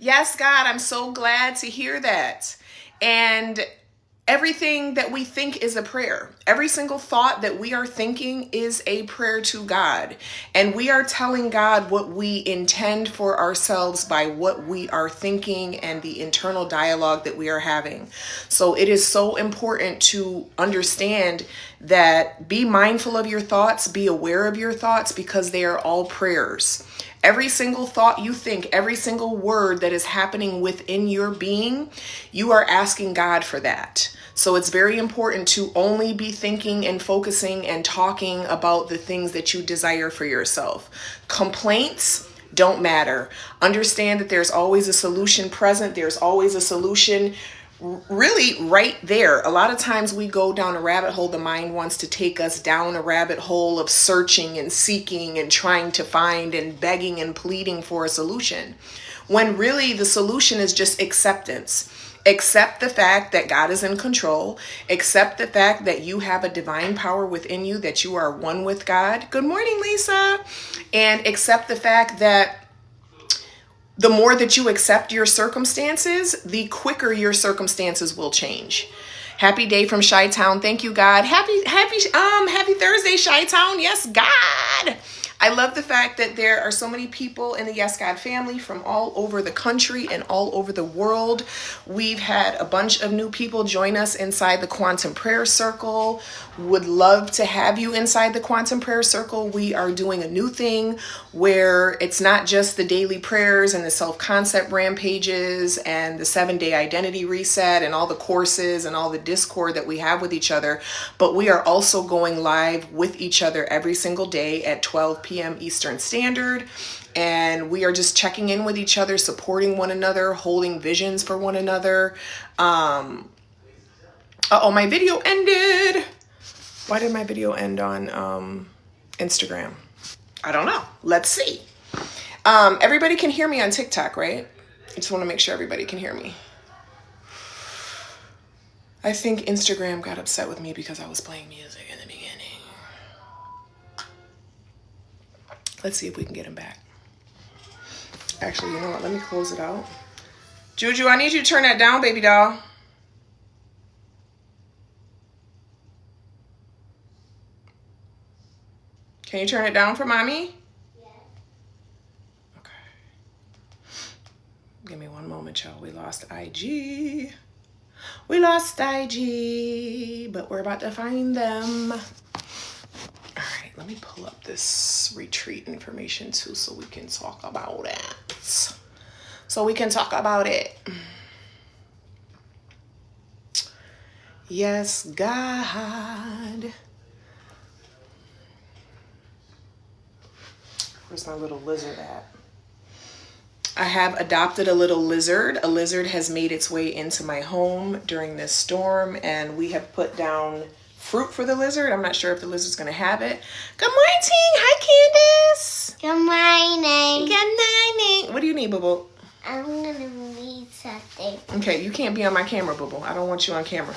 Yes, God, I'm so glad to hear that. And everything that we think is a prayer. Every single thought that we are thinking is a prayer to God. And we are telling God what we intend for ourselves by what we are thinking and the internal dialogue that we are having. So it is so important to understand that be mindful of your thoughts, be aware of your thoughts, because they are all prayers. Every single thought you think, every single word that is happening within your being, you are asking God for that. So it's very important to only be thinking and focusing and talking about the things that you desire for yourself. Complaints don't matter. Understand that there's always a solution present. There's always a solution really right there. A lot of times we go down a rabbit hole. The mind wants to take us down a rabbit hole of searching and seeking and trying to find and begging and pleading for a solution, when really the solution is just acceptance. Accept the fact that God is in control. Accept the fact that you have a divine power within you, that you are one with God. Good morning, Lisa. And accept the fact that the more that you accept your circumstances, the quicker your circumstances will change. Happy day from Chi-Town. Thank you, God. Happy Thursday, Chi-Town. Yes, God. I love the fact that there are so many people in the Yes God family from all over the country and all over the world. We've had a bunch of new people join us inside the Quantum Prayer Circle. Would love to have you inside the Quantum Prayer Circle. We are doing a new thing where it's not just the daily prayers and the self-concept rampages and the 7-day identity reset and all the courses and all the discord that we have with each other, but we are also going live with each other every single day at 12 p.m. Eastern Standard. And we are just checking in with each other, supporting one another, holding visions for one another. My video ended. Why did my video end on Instagram? I don't know. Let's see. Everybody can hear me on TikTok, right? I just want to make sure everybody can hear me. I think Instagram got upset with me because I was playing music in the beginning. Let's see if we can get him back. Actually, you know what? Let me close it out. Juju, I need you to turn that down, baby doll. Can you turn it down for mommy? Yeah. Okay. Give me one moment, y'all. We lost IG. We lost IG, but we're about to find them. All right, let me pull up this retreat information too so we can talk about it. Yes, God. Where's my little lizard at? I have adopted a little lizard. A lizard has made its way into my home during this storm, and we have put down fruit for the lizard. I'm not sure if the lizard's going to have it. Good morning. Hi, Candace. Good morning. Good morning. What do you need, Boo-Boo? I'm going to need something. Okay, you can't be on my camera, Boo-Boo. I don't want you on camera.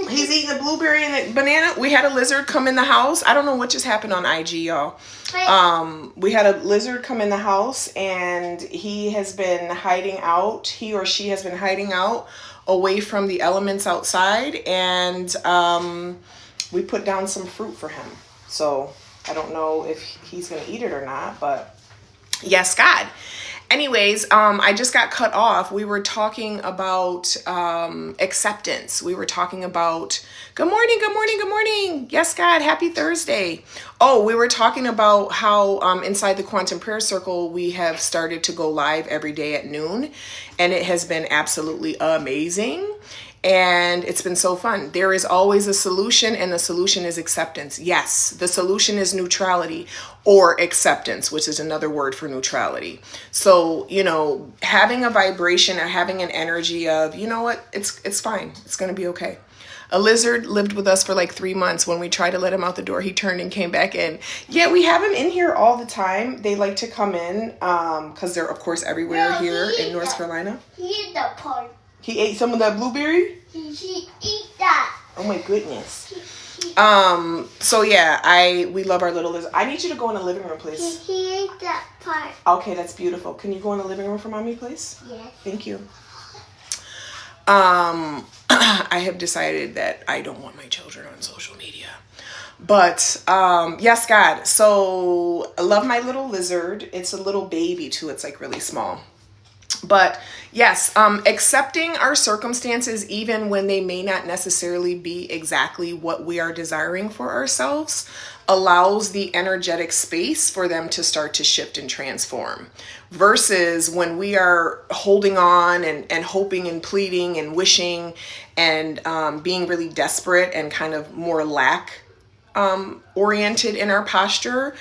He's eating the blueberry and the banana. We had a lizard come in the house. I don't know what just happened on IG, y'all. We had a lizard come in the house, and he has been hiding out. He or she has been hiding out away from the elements outside, and we put down some fruit for him. So I don't know if he's going to eat it or not, but yes, God. Anyways, I just got cut off. We were talking about acceptance. We were talking about, good morning. Yes, God, happy Thursday. Oh, we were talking about how inside the Quantum Prayer Circle, we have started to go live every day at noon, and it has been absolutely amazing. And it's been so fun. There is always a solution, and the solution is acceptance. Yes, the solution is neutrality or acceptance, which is another word for neutrality. So, having a vibration or having an energy of, you know what, it's fine. It's going to be okay. A lizard lived with us for like 3 months. When we tried to let him out the door, he turned and came back in. Yeah, we have him in here all the time. They like to come in because they're, of course, everywhere here in North Carolina. He ate the part. He ate some of that blueberry? He ate that. Oh my goodness. So yeah, we love our little lizard. I need you to go in the living room, please. He ate that part. Okay, that's beautiful. Can you go in the living room for mommy, please? Yes. Thank you. I have decided that I don't want my children on social media. But yes, God. So I love my little lizard. It's a little baby too. It's like really small. But yes, accepting our circumstances, even when they may not necessarily be exactly what we are desiring for ourselves, allows the energetic space for them to start to shift and transform. Versus when we are holding on and hoping and pleading and wishing and being really desperate and kind of more lack oriented in our posture,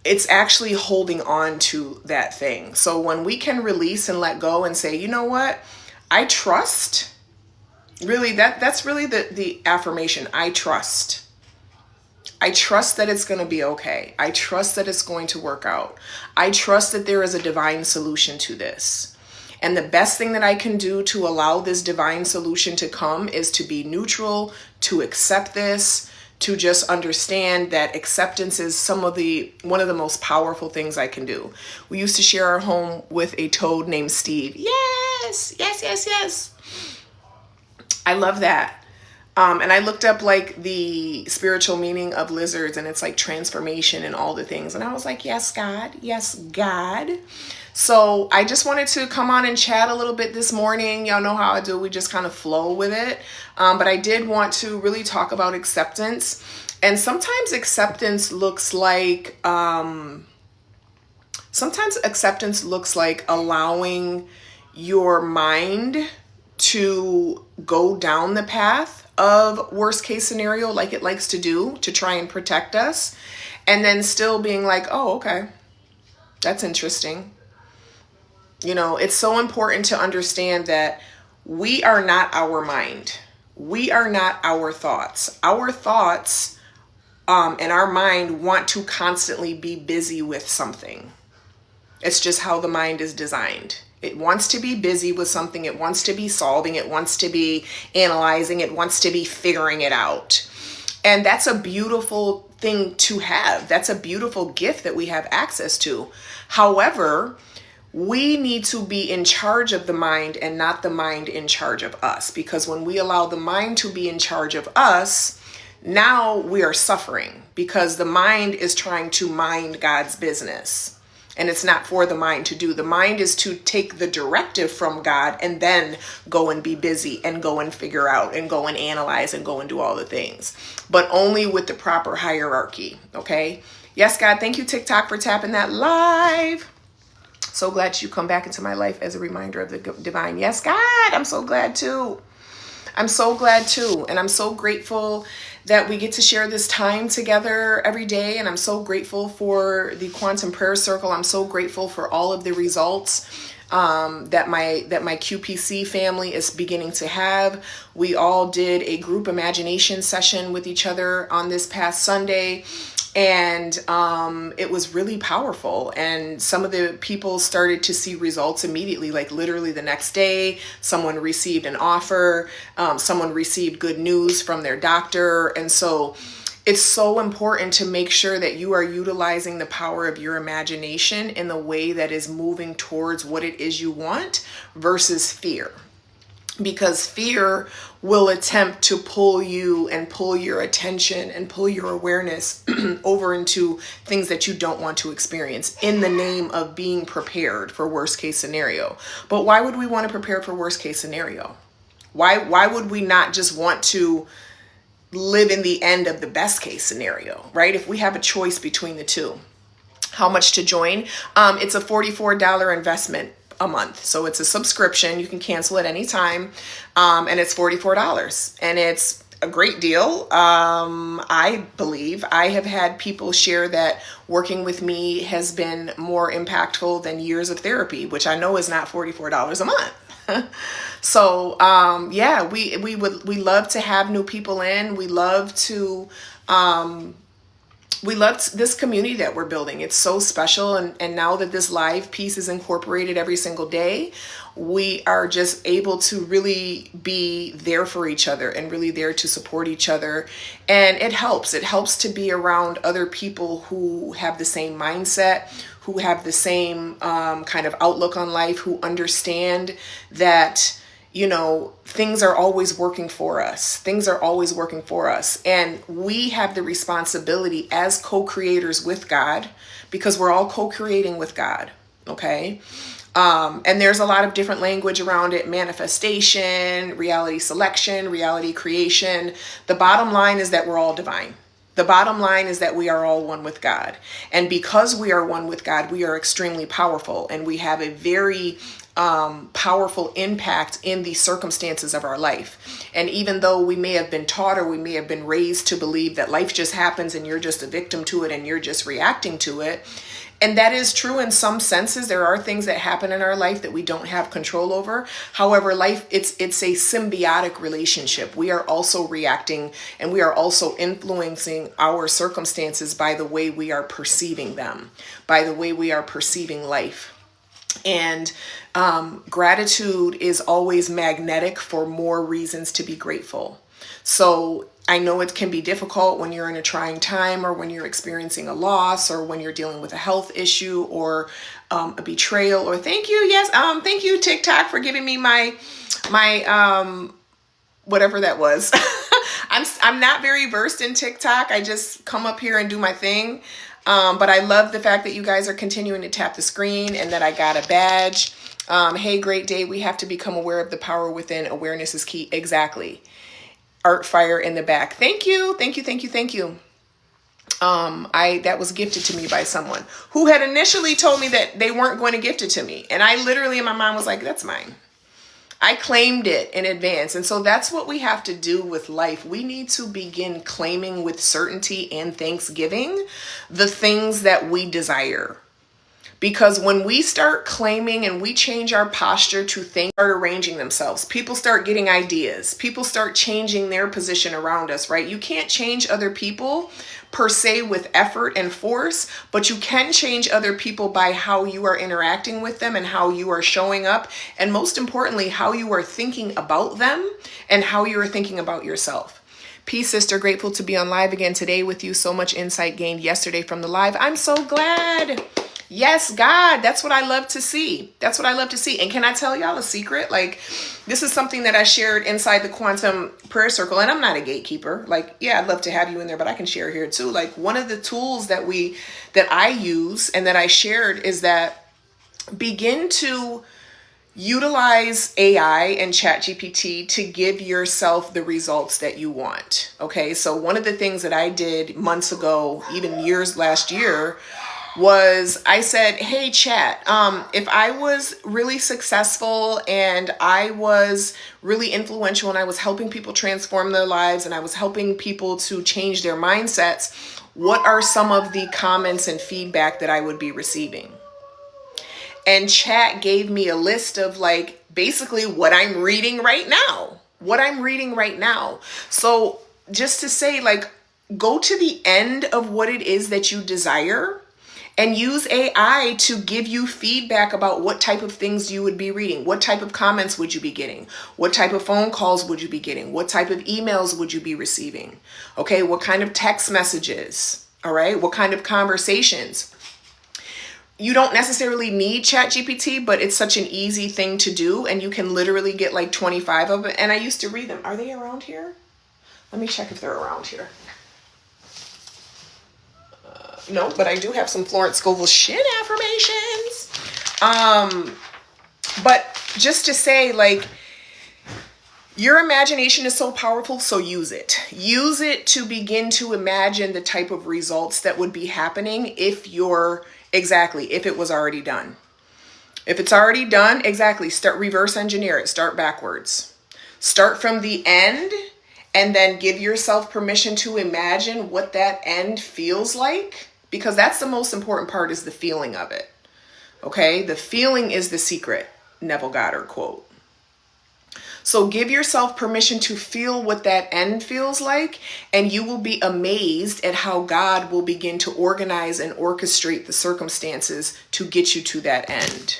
it's actually holding on to that thing. So when we can release and let go and say, you know what, I trust, really that's really the affirmation. I trust that it's going to be okay. I trust that it's going to work out. I trust that there is a divine solution to this. And the best thing that I can do to allow this divine solution to come is to be neutral, to accept this, to just understand that acceptance is one of the most powerful things I can do. We used to share our home with a toad named Steve. Yes. I love that. And I looked up like the spiritual meaning of lizards, and it's like transformation and all the things. And I was like, yes, God. Yes, God. So I just wanted to come on and chat a little bit this morning. Y'all know how I do. We just kind of flow with it. But I did want to really talk about acceptance. And sometimes acceptance looks like allowing your mind to go down the path of worst case scenario, like it likes to do, to try and protect us. And then still being like, oh, okay, that's interesting. You know, it's so important to understand that we are not our mind. We are not our thoughts. Our thoughts and our mind want to constantly be busy with something. It's just how the mind is designed. It wants to be busy with something. It wants to be solving. It wants to be analyzing. It wants to be figuring it out. And that's a beautiful thing to have. That's a beautiful gift that we have access to. However, we need to be in charge of the mind and not the mind in charge of us. Because when we allow the mind to be in charge of us, now we are suffering because the mind is trying to mind God's business. And it's not for the mind to do. The mind is to take the directive from God and then go and be busy and go and figure out and go and analyze and go and do all the things. But only with the proper hierarchy, okay? Yes, God, thank you, TikTok, for tapping that live. So glad you come back into my life as a reminder of the divine. Yes, God, I'm so glad too. I'm so glad too. And I'm so grateful that we get to share this time together every day. And I'm so grateful for the Quantum Prayer Circle. I'm so grateful for all of the results that my QPC family is beginning to have. We all did a group imagination session with each other on this past Sunday. And it was really powerful. And some of the people started to see results immediately, like literally the next day. Someone received an offer. Someone received good news from their doctor. And so it's so important to make sure that you are utilizing the power of your imagination in the way that is moving towards what it is you want versus fear. Because fear will attempt to pull you and pull your attention and pull your awareness over into things that you don't want to experience in the name of being prepared for worst case scenario. But why would we want to prepare for worst case scenario? Why would we not just want to live in the end of the best case scenario, right? If we have a choice between the two. How much to join? It's a $44 investment a month. So it's a subscription. You can cancel at any time. And it's $44. And it's a great deal. I believe I have had people share that working with me has been more impactful than years of therapy, which I know is not $44 a month. So, yeah, we love to have new people in. We love to, we love this community that we're building. It's so special. And now that this live piece is incorporated every single day, we are just able to really be there for each other and really there to support each other. And it helps. It helps to be around other people who have the same mindset, who have the same kind of outlook on life, who understand that, you know, things are always working for us. Things are always working for us. And we have the responsibility as co-creators with God, because we're all co-creating with God. Okay. And there's a lot of different language around it: manifestation, reality selection, reality creation. The bottom line is that we're all divine. The bottom line is that we are all one with God. And because we are one with God, we are extremely powerful, and we have a very powerful impact in the circumstances of our life. And even though we may have been taught, or we may have been raised to believe that life just happens and you're just a victim to it and you're just reacting to it, and that is true in some senses. There are things that happen in our life that we don't have control over. However, life, it's a symbiotic relationship. We are also reacting, and we are also influencing our circumstances by the way we are perceiving them, by the way we are perceiving life. And gratitude is always magnetic for more reasons to be grateful. So I know it can be difficult when you're in a trying time, or when you're experiencing a loss, or when you're dealing with a health issue, or a betrayal. Or thank you TikTok for giving me my whatever that was. I'm not very versed in TikTok. I just come up here and do my thing. But I love the fact that you guys are continuing to tap the screen, and that I got a badge. Hey, great day. We have to become aware of the power within. Awareness is key. Exactly. Art fire in the back. Thank you. That was gifted to me by someone who had initially told me that they weren't going to gift it to me. And I literally in my mind was like, that's mine. I claimed it in advance. And so that's what we have to do with life. We need to begin claiming with certainty and thanksgiving the things that we desire. Because when we start claiming and we change our posture to things start arranging themselves, people start getting ideas, people start changing their position around us, right? You can't change other people per se with effort and force, but you can change other people by how you are interacting with them and how you are showing up. And most importantly, how you are thinking about them and how you are thinking about yourself. Peace, sister. Grateful to be on live again today with you. So much insight gained yesterday from the live. I'm so glad. Yes, God, that's what I love to see. That's what I love to see. And can I tell y'all a secret? Like, this is something that I shared inside the Quantum Prayer Circle. And I'm not a gatekeeper. Like, yeah, I'd love to have you in there, but I can share here too. Like, one of the tools that I use and that I shared is that begin to utilize AI and ChatGPT to give yourself the results that you want. Okay, so one of the things that I did months ago, even last year, was I said, hey, chat, if I was really successful and I was really influential and I was helping people transform their lives and I was helping people to change their mindsets, what are some of the comments and feedback that I would be receiving? And chat gave me a list of like basically what I'm reading right now. So just to say, like, go to the end of what it is that you desire and use AI to give you feedback about what type of things you would be reading. What type of comments would you be getting? What type of phone calls would you be getting? What type of emails would you be receiving? Okay, what kind of text messages? All right, what kind of conversations? You don't necessarily need ChatGPT, but it's such an easy thing to do. And you can literally get like 25 of it. And I used to read them. Are they around here? Let me check if they're around here. No, but I do have some Florence Scovel shit affirmations. But just to say, like, your imagination is so powerful, so use it. Use it to begin to imagine the type of results that would be happening if it was already done. If it's already done, exactly, start reverse engineer it, start backwards. Start from the end and then give yourself permission to imagine what that end feels like. Because that's the most important part, is the feeling of it. Okay? The feeling is the secret. Neville Goddard quote. So give yourself permission to feel what that end feels like, and you will be amazed at how God will begin to organize and orchestrate the circumstances to get you to that end.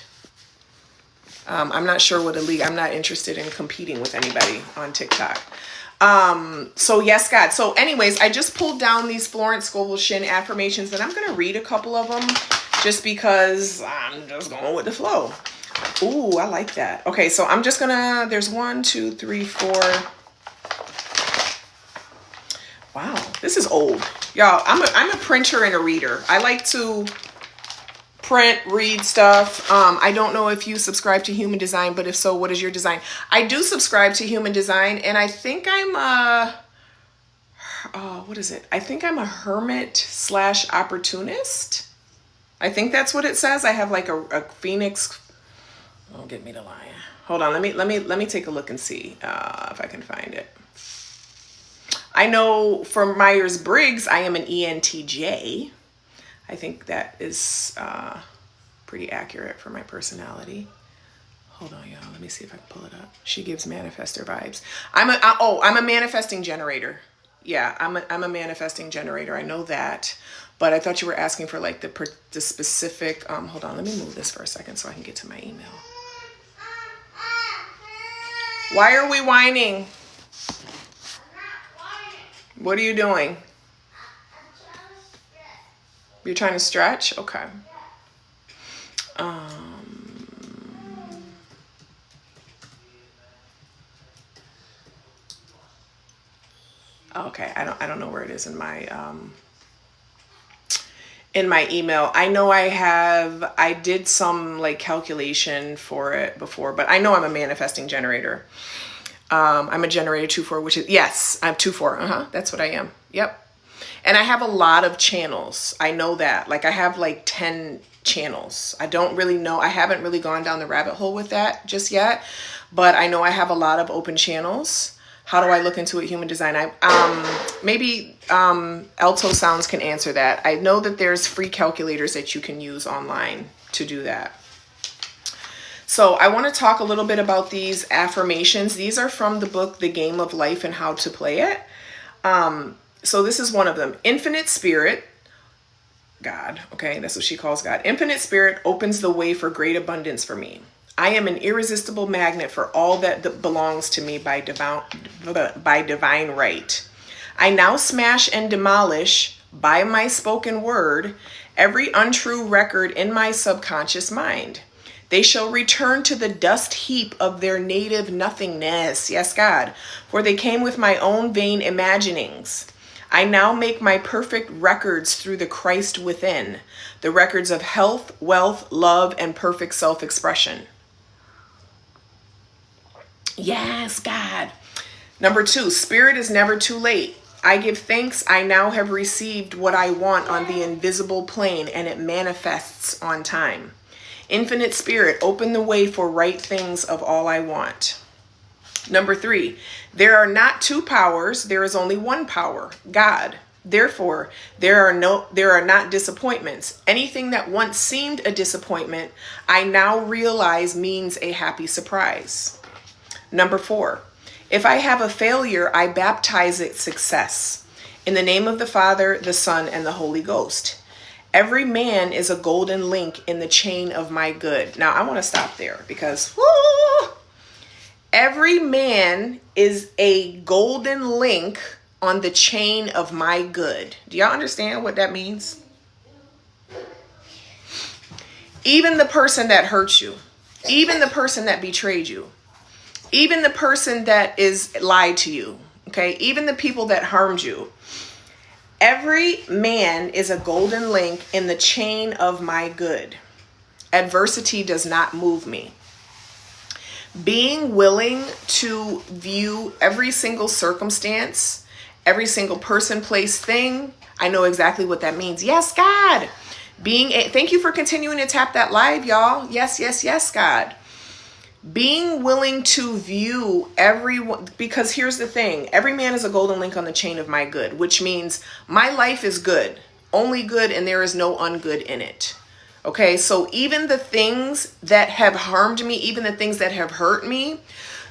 I'm not sure what I'm not interested in competing with anybody on TikTok. So yes, God. So anyways, I just pulled down these Florence Scovel Shinn affirmations, and I'm going to read a couple of them just because I'm just going with the flow. Ooh, I like that. Okay. So I'm just gonna, there's 1, 2, 3, 4. Wow. This is old. Y'all, I'm a printer and a reader. I like to print, read stuff. I don't know if you subscribe to Human Design, but if so, what is your design? I do subscribe to Human Design, and I think I'm what is it? I think I'm a hermit / opportunist. I think that's what it says. I have like a phoenix. Don't get me to lie. Hold on. Let me take a look and see if I can find it. I know for Myers-Briggs, I am an ENTJ. I think that is pretty accurate for my personality. Hold on, y'all. Let me see if I can pull it up. She gives manifestor vibes. I'm a manifesting generator. Yeah, I'm a manifesting generator. I know that. But I thought you were asking for like the specific. Hold on. Let me move this for a second so I can get to my email. Why are we whining? What are you doing? You're trying to stretch? Okay. Okay, I don't know where it is in my email. I know I did some like calculation for it before, but I know I'm a manifesting generator. I'm a generator 2-4, which is, yes, I'm 2-4. That's what I am. Yep. And I have a lot of channels. I know that. Like I have like 10 channels. I don't really know. I haven't really gone down the rabbit hole with that just yet, but I know I have a lot of open channels. How do I look into it? Human Design. Maybe Alto Sounds can answer that. I know that there's free calculators that you can use online to do that. So I want to talk a little bit about these affirmations. These are from the book, The Game of Life and How to Play It. So this is one of them. Infinite Spirit, God, okay, that's what she calls God. Infinite Spirit opens the way for great abundance for me. I am an irresistible magnet for all that belongs to me by divine right. I now smash and demolish, by my spoken word, every untrue record in my subconscious mind. They shall return to the dust heap of their native nothingness. Yes, God, for they came with my own vain imaginings. I now make my perfect records through the Christ within, the records of health, wealth, love, and perfect self-expression. Yes, God. Number 2, spirit is never too late. I give thanks. I now have received what I want on the invisible plane, and it manifests on time. Infinite Spirit, open the way for right things of all I want. Number 3, there are not 2 powers. There is only one power, God. Therefore, there are not disappointments. Anything that once seemed a disappointment, I now realize means a happy surprise. Number 4, if I have a failure, I baptize it success. In the name of the Father, the Son, and the Holy Ghost. Every man is a golden link in the chain of my good. Now, I want to stop there because every man is a golden link on the chain of my good. Do y'all understand what that means? Even the person that hurt you, even the person that betrayed you, even the person that is lied to you, okay? Even the people that harmed you. Every man is a golden link in the chain of my good. Adversity does not move me. Being willing to view every single circumstance, every single person, place, thing, I know exactly what that means. Yes, God. Thank you for continuing to tap that live, y'all. Yes, yes, yes, God. Being willing to view everyone, because here's the thing, every man is a golden link on the chain of my good, which means my life is good, only good, and there is no ungood in it. Okay, so even the things that have harmed me, even the things that have hurt me,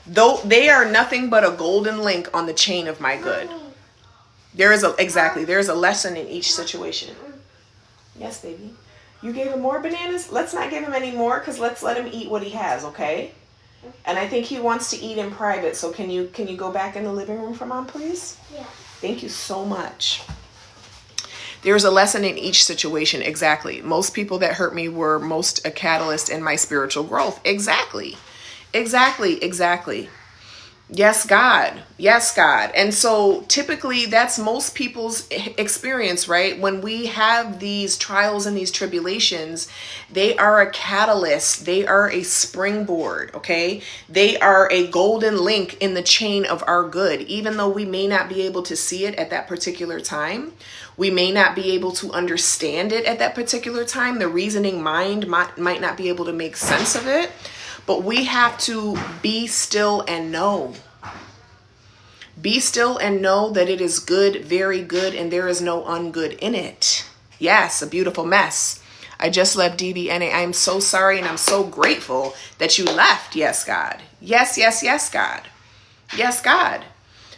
Though they are nothing but a golden link on the chain of my good. There's a lesson in each situation. Yes, baby. You gave him more bananas? Let's not give him any more, because let's let him eat what he has, okay? And I think he wants to eat in private, so can you go back in the living room for Mom, please? Yeah. Thank you so much. There's a lesson in each situation. Exactly. Most people that hurt me were most a catalyst in my spiritual growth. Exactly. Yes, God. Yes, God. And so typically that's most people's experience, right? When we have these trials and these tribulations, they are a catalyst. They are a springboard, okay? They are a golden link in the chain of our good. Even though we may not be able to see it at that particular time, we may not be able to understand it at that particular time. The reasoning mind might not be able to make sense of it. But we have to be still and know. Be still and know that it is good, very good, and there is no ungood in it. Yes, a beautiful mess. I just left DBNA. I'm so sorry and I'm so grateful that you left. Yes, God. Yes, God. Yes, God.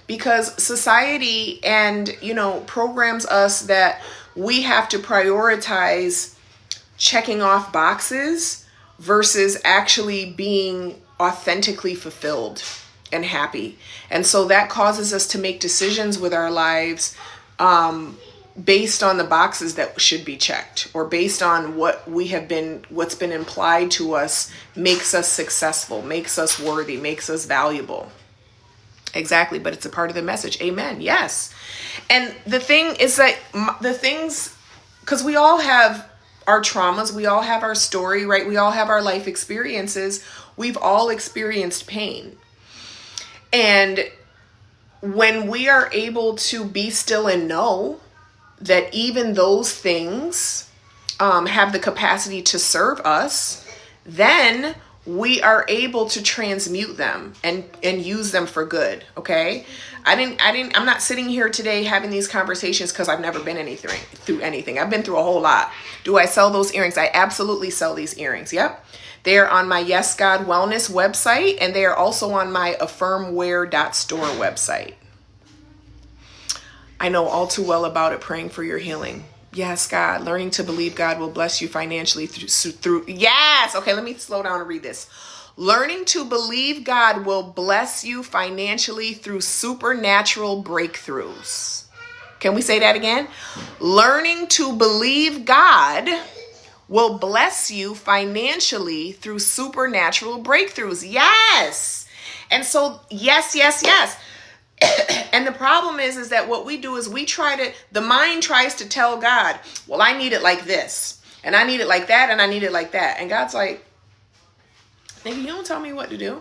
Because society and, programs us that we have to prioritize checking off boxes versus actually being authentically fulfilled and happy. And so that causes us to make decisions with our lives based on the boxes that should be checked, or based on what's been implied to us makes us successful, makes us worthy, makes us valuable. Exactly, but it's a part of the message. Amen. Yes. And the thing is that because we all have our traumas, we all have our story, right? We all have our life experiences. We've all experienced pain. And when we are able to be still and know that even those things have the capacity to serve us, then we are able to transmute them and use them for good. Okay. I'm not sitting here today having these conversations because I've never been through anything. I've been through a whole lot. Do I sell those earrings? I absolutely sell these earrings. Yep. They are on my Yes God Wellness website, and they are also on my affirmwear.store website. I know all too well about it, praying for your healing. Yes, God. Learning to believe God will bless you financially through. Yes. Okay, let me slow down and read this. Learning to believe God will bless you financially through supernatural breakthroughs. Can we say that again? Learning to believe God will bless you financially through supernatural breakthroughs. Yes. And so, yes. And the problem is that what we do is the mind tries to tell God, well, I need it like this, and I need it like that, and I need it like that. And God's like, nigga, you don't tell me what to do.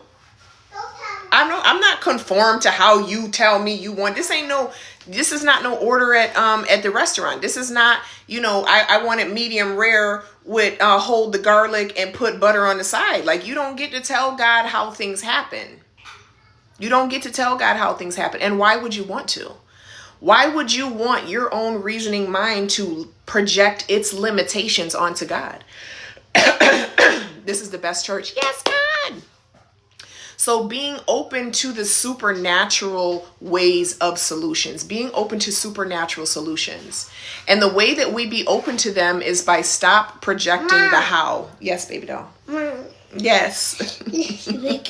I'm not conformed to how you tell me you want. This is not no order at the restaurant. This is not, I want it medium rare with hold the garlic and put butter on the side. Like, you don't get to tell God how things happen. You don't get to tell God how things happen. And why would you want to? Why would you want your own reasoning mind to project its limitations onto God? This is the best church. Yes, God. So being open to the supernatural ways of solutions, being open to supernatural solutions. And the way that we be open to them is by stop projecting the how. Yes, baby doll. Yes. Lick.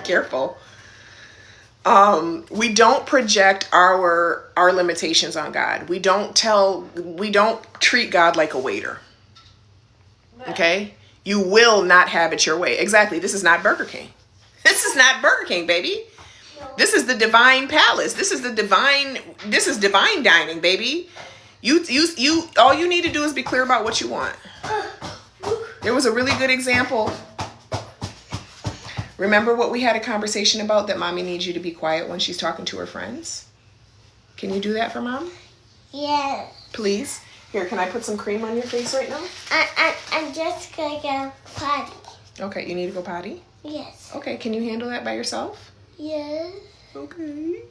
Careful. We don't project our limitations on God. We don't treat God like a waiter. Okay? You will not have it your way. Exactly. This is not Burger King. This is not Burger King, baby. This is the divine palace. This is divine dining, baby. You all you need to do is be clear about what you want. There was a really good example. Remember what we had a conversation about, that mommy needs you to be quiet when she's talking to her friends? Can you do that for mom? Yes. Please. Here, can I put some cream on your face right now? I'm just gonna go potty. Okay, you need to go potty? Yes. Okay, can you handle that by yourself? Yes. Okay.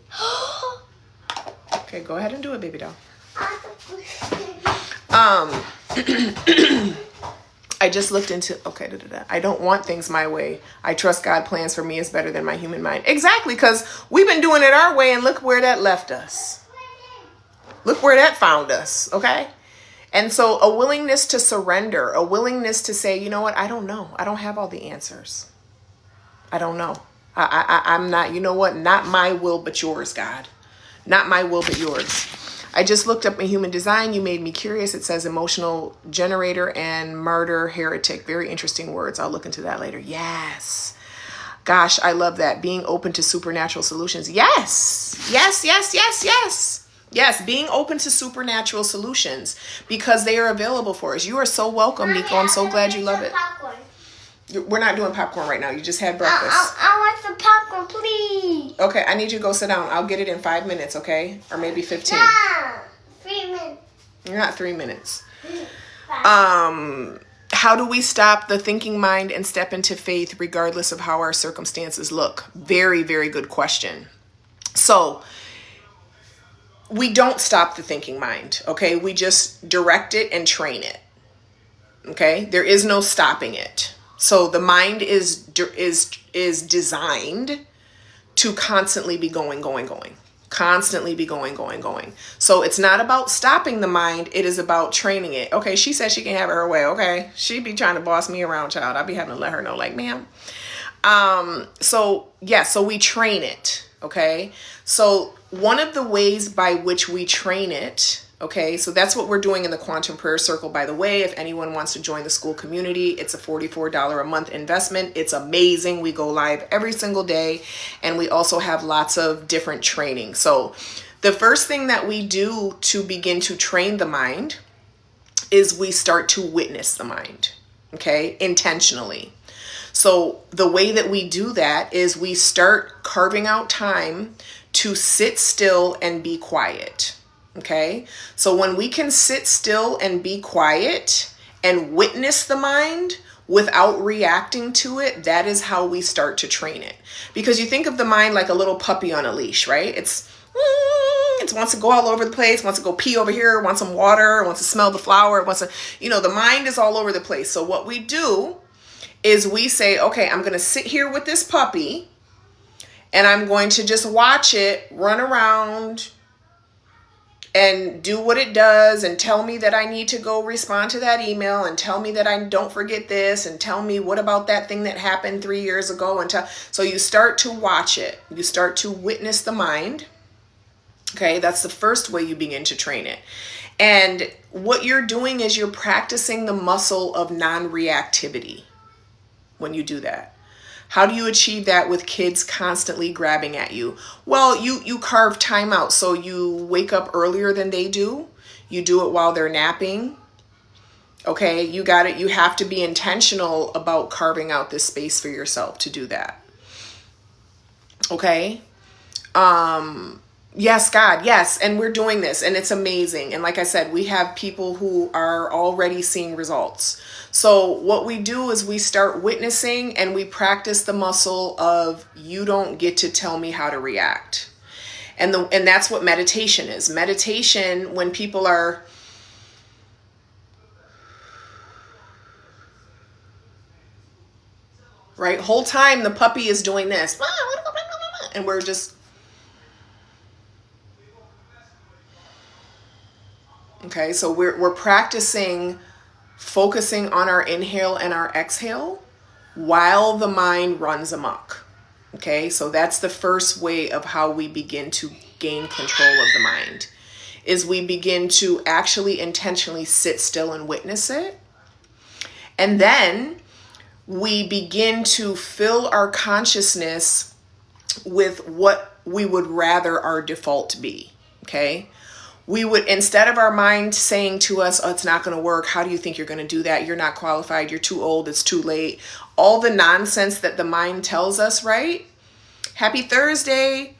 Okay, go ahead and do it, baby doll. I just looked into, okay, I don't want things my way. I trust God plans for me is better than my human mind. Exactly, because we've been doing it our way and look where that left us. Look where that found us, okay? And so a willingness to surrender, a willingness to say, you know what, I don't know. I don't have all the answers. I don't know. I'm not, you know what, not my will but yours, God. Not my will but yours. I just looked up in human design. You made me curious. It says emotional generator and martyr heretic. Very interesting words. I'll look into that later. Yes. Gosh, I love that. Being open to supernatural solutions. Yes. Yes, yes, yes, yes. Yes, being open to supernatural solutions because they are available for us. You are so welcome, Nico. I'm so glad you love it. Popcorn. We're not doing popcorn right now. You just had breakfast. I want some popcorn, please. Okay, I need you to go sit down. I'll get it in 5 minutes, okay? Or maybe 15. No, 3 minutes. Not 3 minutes. How do we stop the thinking mind and step into faith regardless of how our circumstances look? Very, very good question. So we don't stop the thinking mind, okay? We just direct it and train it, okay? There is no stopping it. So the mind is designed to constantly be going. Constantly be going. So it's not about stopping the mind. It is about training it. Okay, she said she can have her way. Okay, she be trying to boss me around, child. I'll be having to let her know, like, ma'am. So we train it. Okay, so one of the ways by which we train it. Okay, so that's what we're doing in the Quantum Prayer Circle, by the way. If anyone wants to join the school community, it's a $44 a month investment. It's amazing. We go live every single day, and we also have lots of different training. So the first thing that we do to begin to train the mind is we start to witness the mind, okay, intentionally. So the way that we do that is we start carving out time to sit still and be quiet. Okay, so when we can sit still and be quiet and witness the mind without reacting to it, that is how we start to train it. Because you think of the mind like a little puppy on a leash, right? It wants to go all over the place, wants to go pee over here, wants some water, wants to smell the flower, wants to, the mind is all over the place. So what we do is we say, okay, I'm going to sit here with this puppy and I'm going to just watch it run around and do what it does and tell me that I need to go respond to that email and tell me that I don't forget this and tell me what about that thing that happened 3 years ago. So you start to watch it. You start to witness the mind. Okay, that's the first way you begin to train it. And what you're doing is you're practicing the muscle of non-reactivity when you do that. How do you achieve that with kids constantly grabbing at you? Well, you carve time out. So you wake up earlier than they do. You do it while they're napping. Okay, you got it. You have to be intentional about carving out this space for yourself to do that. Okay. Yes, God, yes. And we're doing this and it's amazing. And like I said, we have people who are already seeing results. So what we do is we start witnessing and we practice the muscle of you don't get to tell me how to react. And that's what meditation is. Meditation, when people are right, whole time the puppy is doing this. And we're just okay, so we're practicing focusing on our inhale and our exhale while the mind runs amok. Okay, so that's the first way of how we begin to gain control of the mind, is we begin to actually intentionally sit still and witness it. And then we begin to fill our consciousness with what we would rather our default be. Okay. We would, instead of our mind saying to us, oh, it's not going to work. How do you think you're going to do that? You're not qualified. You're too old. It's too late. All the nonsense that the mind tells us, right? Happy Thursday.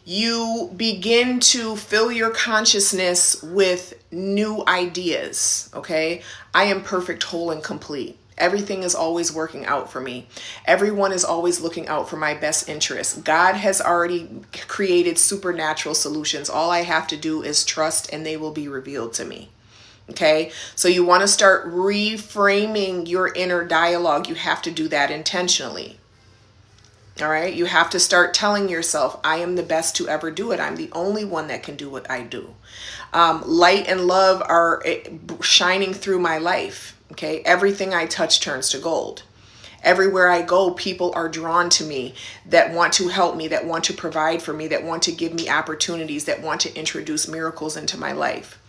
You begin to fill your consciousness with new ideas. Okay. I am perfect, whole, and complete. Everything is always working out for me. Everyone is always looking out for my best interests. God has already created supernatural solutions. All I have to do is trust and they will be revealed to me. Okay, so you want to start reframing your inner dialogue. You have to do that intentionally. All right, you have to start telling yourself, I am the best to ever do it. I'm the only one that can do what I do. Light and love are shining through my life. Okay, everything I touch turns to gold. Everywhere I go, people are drawn to me, that want to help me, that want to provide for me, that want to give me opportunities, that want to introduce miracles into my life.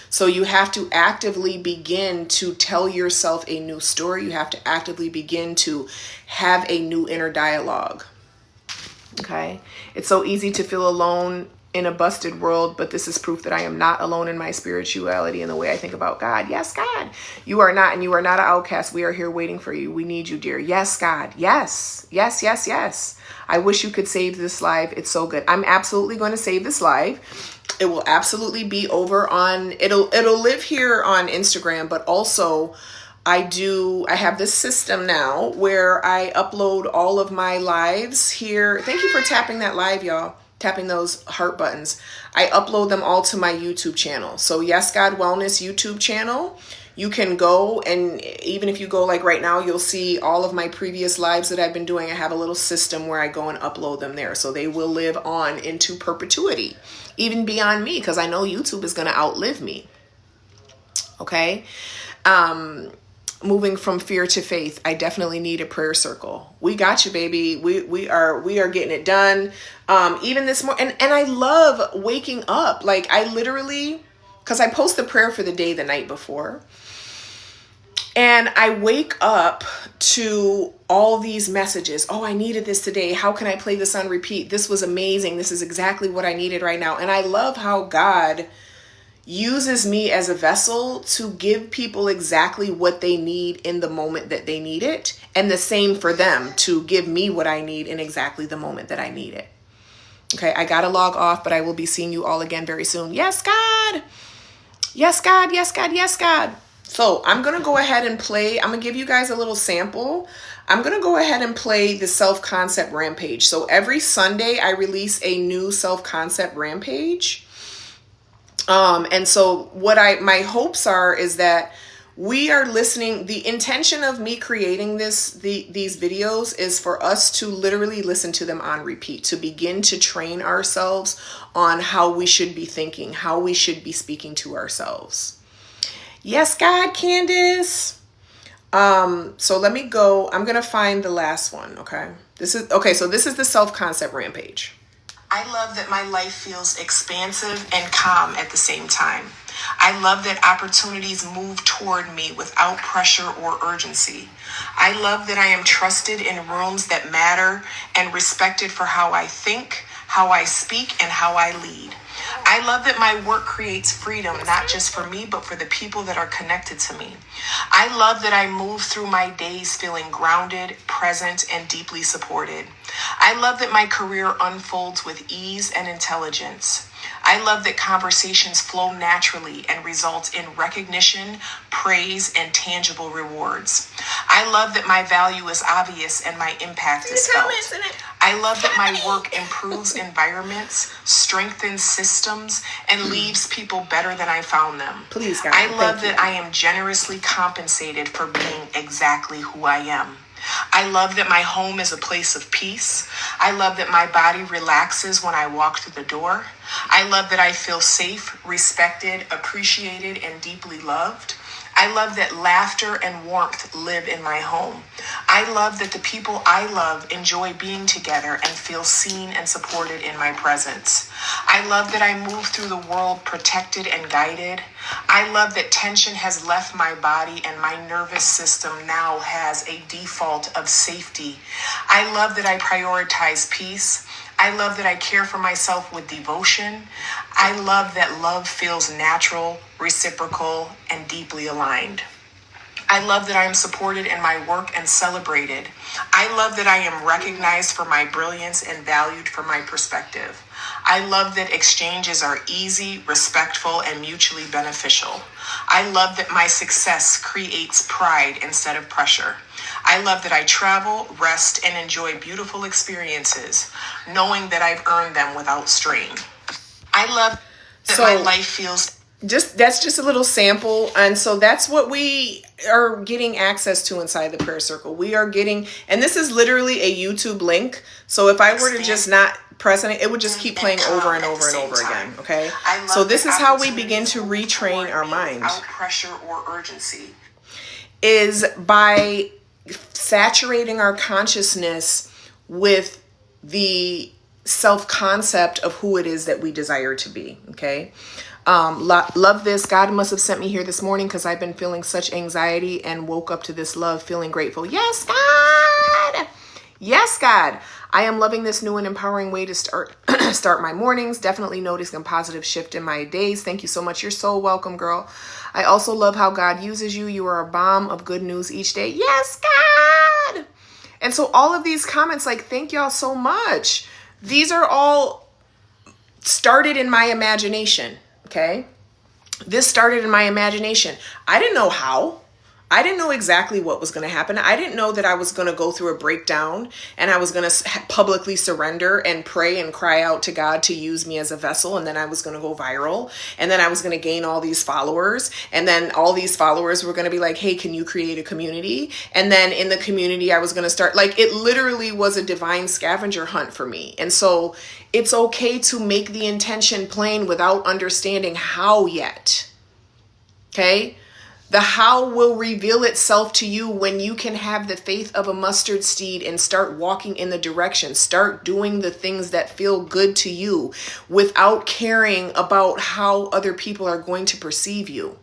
So you have to actively begin to tell yourself a new story. You have to actively begin to have a new inner dialogue. Okay? It's so easy to feel alone in a busted world, but this is proof that I am not alone in my spirituality and the way I think about God. Yes, God, you are not, and you are not an outcast. We are here waiting for you. We need you, dear. Yes, God. Yes, yes, yes, yes. I wish you could save this live. It's so good. I'm absolutely going to save this live. It will absolutely be over on, it'll live here on Instagram, but also I have this system now where I upload all of my lives here. Thank you for tapping that live, y'all. Tapping those heart buttons. I upload them all to my YouTube channel. So Yes God Wellness YouTube channel. You can go, and even if you go like right now, you'll see all of my previous lives that I've been doing. I have a little system where I go and upload them there. So they will live on into perpetuity, even beyond me, because I know YouTube is going to outlive me. Okay. Moving from fear to faith, I definitely need a prayer circle. We got you, baby. We are getting it done. Even this morning, and I love waking up. Like I literally, because I post the prayer for the day the night before, and I wake up to all these messages. Oh, I needed this today. How can I play this on repeat? This was amazing. This is exactly what I needed right now. And I love how God uses me as a vessel to give people exactly what they need in the moment that they need it. And the same for them to give me what I need in exactly the moment that I need it. Okay, I got to log off, but I will be seeing you all again very soon. Yes, God. Yes, God. Yes, God. Yes, God. So I'm going to go ahead and play. I'm going to give you guys a little sample. I'm going to go ahead and play the self-concept rampage. So every Sunday I release a new self-concept rampage. And so what my hopes are is that we are listening. The intention of me creating these videos is for us to literally listen to them on repeat, to begin to train ourselves on how we should be thinking, how we should be speaking to ourselves. Yes, God, Candace. So let me go. I'm going to find the last one. Okay. So this is the self-concept rampage. I love that my life feels expansive and calm at the same time. I love that opportunities move toward me without pressure or urgency. I love that I am trusted in rooms that matter and respected for how I think, how I speak, and how I lead. I love that my work creates freedom, not just for me, but for the people that are connected to me. I love that I move through my days feeling grounded, present, and deeply supported. I love that my career unfolds with ease and intelligence. I love that conversations flow naturally and result in recognition, praise, and tangible rewards. I love that my value is obvious and my impact is felt. I love that my work improves environments, strengthens systems, and leaves people better than I found them. Please, God. I love that I am generously compensated for being exactly who I am. I love that my home is a place of peace. I love that my body relaxes when I walk through the door. I love that I feel safe, respected, appreciated, and deeply loved. I love that laughter and warmth live in my home. I love that the people I love enjoy being together and feel seen and supported in my presence. I love that I move through the world protected and guided. I love that tension has left my body and my nervous system now has a default of safety. I love that I prioritize peace. I love that I care for myself with devotion. I love that love feels natural, reciprocal, and deeply aligned. I love that I am supported in my work and celebrated. I love that I am recognized for my brilliance and valued for my perspective. I love that exchanges are easy, respectful, and mutually beneficial. I love that my success creates pride instead of pressure. I love that I travel, rest, and enjoy beautiful experiences, knowing that I've earned them without strain. I love that my life feels... that's just a little sample. And so that's what we are getting access to inside the prayer circle. We are getting, and this is literally a YouTube link. So if I were to just not press it, it would just keep playing over and over and over again. Okay. So this is how we begin to retrain our mind. Without pressure or urgency. Is by saturating our consciousness with the self-concept of who it is that we desire to be. Okay. Love this. God must have sent me here this morning because I've been feeling such anxiety and woke up to this love, feeling grateful. Yes, God. Yes, God. I am loving this new and empowering way to start my mornings. Definitely noticing a positive shift in my days. Thank you so much. You're so welcome, girl. I also love how God uses you. You are a bomb of good news each day. Yes, God. And so all of these comments, like, thank y'all so much. These are all started in my imagination. Okay. This started in my imagination. I didn't know how. I didn't know exactly what was going to happen. I didn't know that I was going to go through a breakdown and I was going to publicly surrender and pray and cry out to God to use me as a vessel. And then I was going to go viral. And then I was going to gain all these followers. And then all these followers were going to be like, hey, can you create a community? And then in the community, I was going to start, like, it literally was a divine scavenger hunt for me. And so it's okay to make the intention plain without understanding how yet. Okay. The how will reveal itself to you when you can have the faith of a mustard seed and start walking in the direction. Start doing the things that feel good to you without caring about how other people are going to perceive you.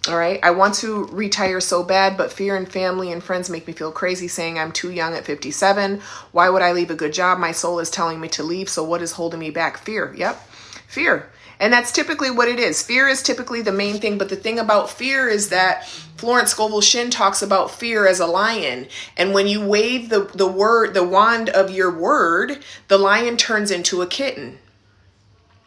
All right. I want to retire so bad, but fear and family and friends make me feel crazy, saying I'm too young at 57. Why would I leave a good job? My soul is telling me to leave. So what is holding me back? Fear. Yep. Fear. And that's typically what it is. Fear is typically the main thing. But the thing about fear is that Florence Scovel Shinn talks about fear as a lion. And when you wave the wand of your word, the lion turns into a kitten.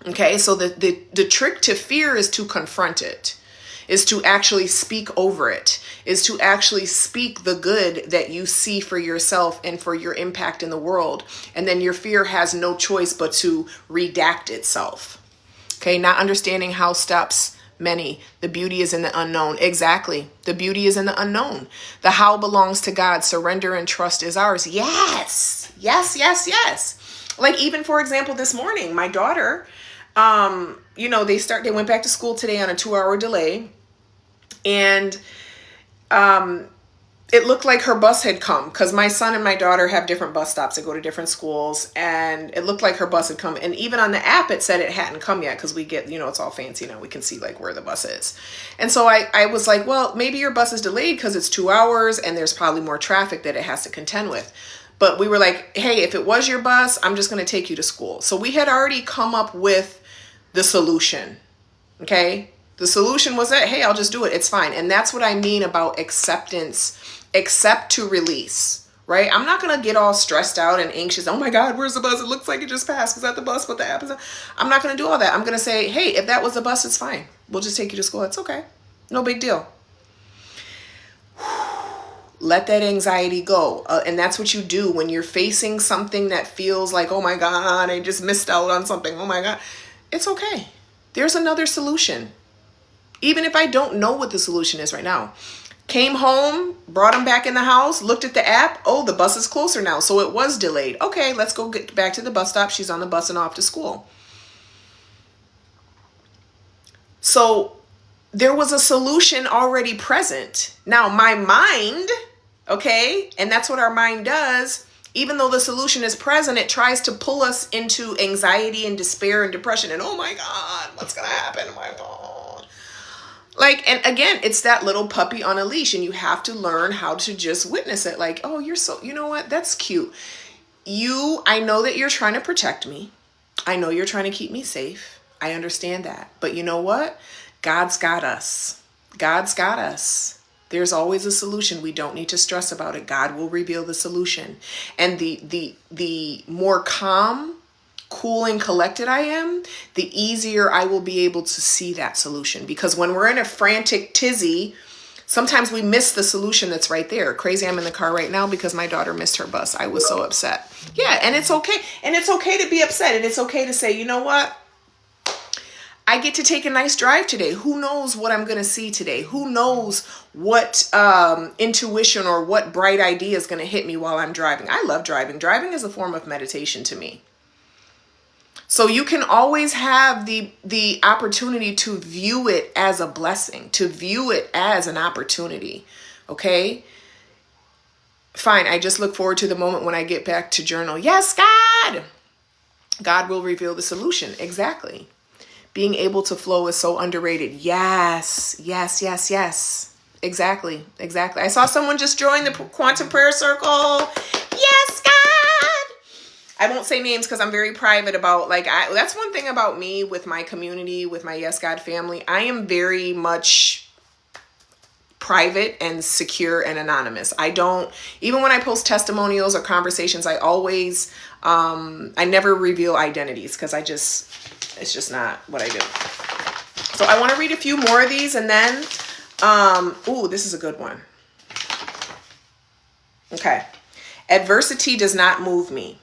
Okay, so the trick to fear is to confront it, is to actually speak over it, is to actually speak the good that you see for yourself and for your impact in the world. And then your fear has no choice but to redact itself. Okay, not understanding how stops many. The beauty is in the unknown. Exactly. The beauty is in the unknown. The how belongs to God. Surrender and trust is ours. Yes. Yes, yes, yes. Like even, for example, this morning, my daughter, they went back to school today on a 2-hour delay. And it looked like her bus had come because my son and my daughter have different bus stops that go to different schools. And it looked like her bus had come. And even on the app, it said it hadn't come yet because we get, it's all fancy now. We can see like where the bus is. And so I was like, well, maybe your bus is delayed because it's 2 hours and there's probably more traffic that it has to contend with. But we were like, hey, if it was your bus, I'm just going to take you to school. So we had already come up with the solution. Okay. The solution was that, hey, I'll just do it. It's fine. And that's what I mean about acceptance. Accept to release, right? I'm not going to get all stressed out and anxious. Oh my God, where's the bus? It looks like it just passed. Was that the bus? But the app is. I'm not going to do all that. I'm going to say, hey, if that was the bus, it's fine. We'll just take you to school. It's okay. No big deal. Let that anxiety go. And that's what you do when you're facing something that feels like, oh my God, I just missed out on something. Oh my God. It's okay. There's another solution. Even if I don't know what the solution is right now. Came home, brought him back in the house, looked at the app. Oh, the bus is closer now. So it was delayed. Okay, let's go get back to the bus stop. She's on the bus and off to school. So there was a solution already present. Now my mind, okay, and that's what our mind does. Even though the solution is present, it tries to pull us into anxiety and despair and depression. And oh my God, what's going to happen? Oh my God. Like, and again, it's that little puppy on a leash and you have to learn how to just witness it. Like, oh, you're so, you know what? That's cute. I know that you're trying to protect me. I know you're trying to keep me safe. I understand that. But you know what? God's got us. God's got us. There's always a solution. We don't need to stress about it. God will reveal the solution. And the more calm, cool and collected I am, the easier I will be able to see that solution. Because when we're in a frantic tizzy, sometimes we miss the solution that's right there. Crazy, I'm in the car right now because my daughter missed her bus. I was so upset. Yeah, and it's okay. And it's okay to be upset. And it's okay to say, you know what? I get to take a nice drive today. Who knows what I'm going to see today? Who knows what intuition or what bright idea is going to hit me while I'm driving? I love driving. Driving is a form of meditation to me. So you can always have the opportunity to view it as a blessing, to view it as an opportunity. Okay? Fine. I just look forward to the moment when I get back to journal. Yes, God. God will reveal the solution. Exactly. Being able to flow is so underrated. Yes, yes, yes, yes. Exactly, exactly. I saw someone just join the Quantum Prayer Circle. Yes, God. I won't say names because I'm very private about, that's one thing about me with my community, with my Yes God family. I am very much private and secure and anonymous. I don't, even when I post testimonials or conversations, I always, I never reveal identities because it's just not what I do. So I want to read a few more of these and then, this is a good one. Okay. Adversity does not move me.